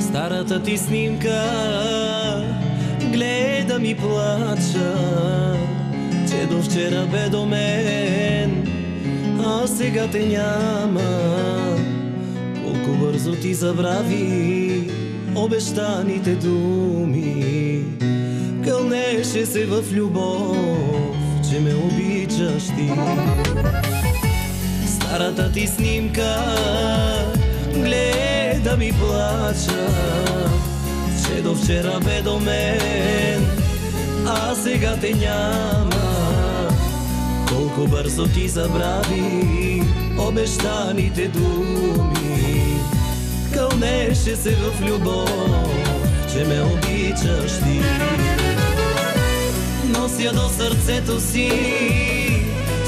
Старата ти снимка гледам и плача, че до вчера бе до мен, а сега те няма. Колко бързо ти забрави обещаните думи. Кълнеше се в любов, че ме обичаш ти. Старата ти снимка гледам и плача, че до вчера бе до мен, а сега те няма. Колко бързо ти забрави обещаните думи. Кълнеше се в любов, че ме обичаш ти. Нося до сърцето си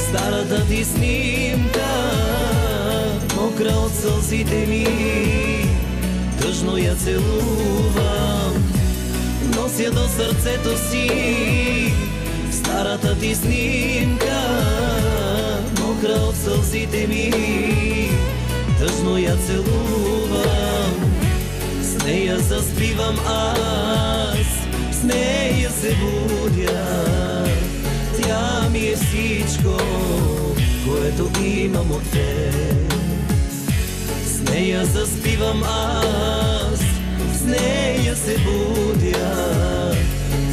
старата ти снимка, мокра от сълзите ми, тъжно я целувам. Нося до сърцето си старата ти снимка, мокра от сълзите ми, тъжно я целувам. С нея заспивам аз, с нея се будя. Тя ми е всичко, което имам от теб. С нея заспивам аз, с нея се будя.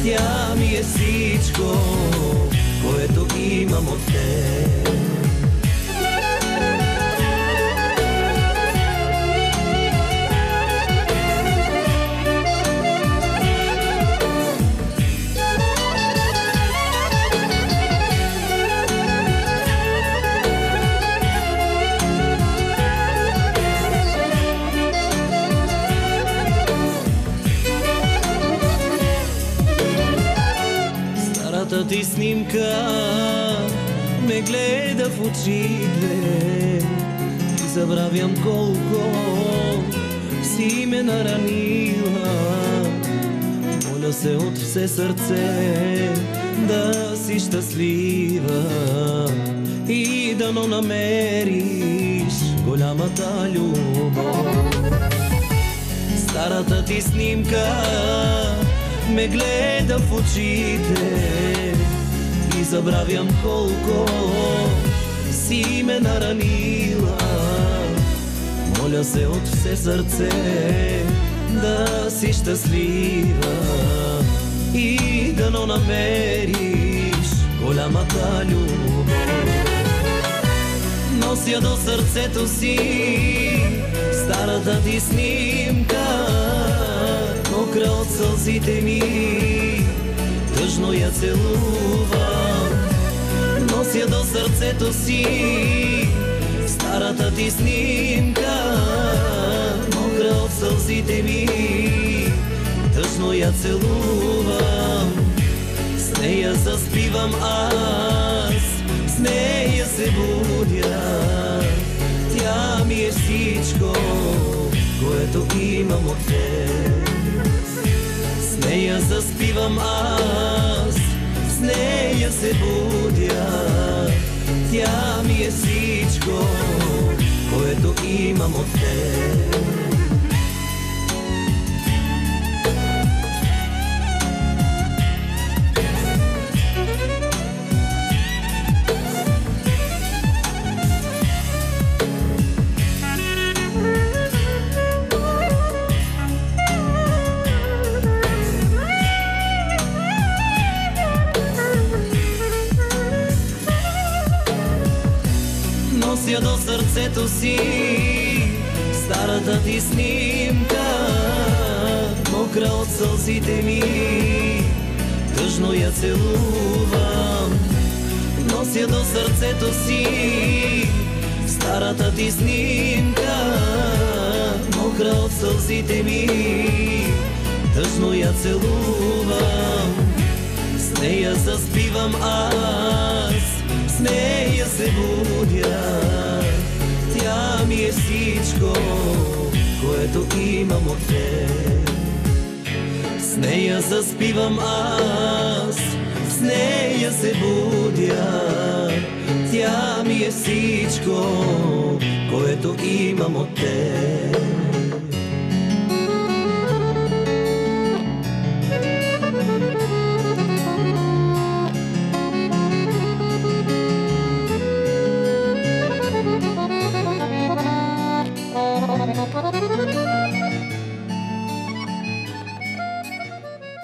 Тя ми е всичко, което имам от теб. Старата ти снимка ме гледа в очите и забравям колко си ме наранила. Моля се от все сърце да си щастлива и дано намериш голямата любов. Старата ти снимка ме гледа в очите и забравям колко си ме наранила. Моля се от все сърце да си щастлива и дано намериш голямата любов. Нося до сърцето си старата ти снимка, мокра от сълзите ми, тъжно я целувам. Нося до сърцето си старата ти снимка, мокра от сълзите ми, тъжно я целувам. С нея заспивам аз, с нея се будя. Тя ми е всичко, което имам от теб. С нея заспивам аз, с нея се будя. Тя ми е всичко, което имам от теб. Нося до сърцето си старата ти снимка, мокра от сълзите ми, тъжно я целувам. Нося до сърцето си старата ти снимка, мокра от сълзите ми, тъжно я целувам. С нея заспивам аз, с нея се будя. Тя ми е всичко, което имам от теб. С нея заспивам аз, с нея се будя. Тя ми е всичко, което имам от теб.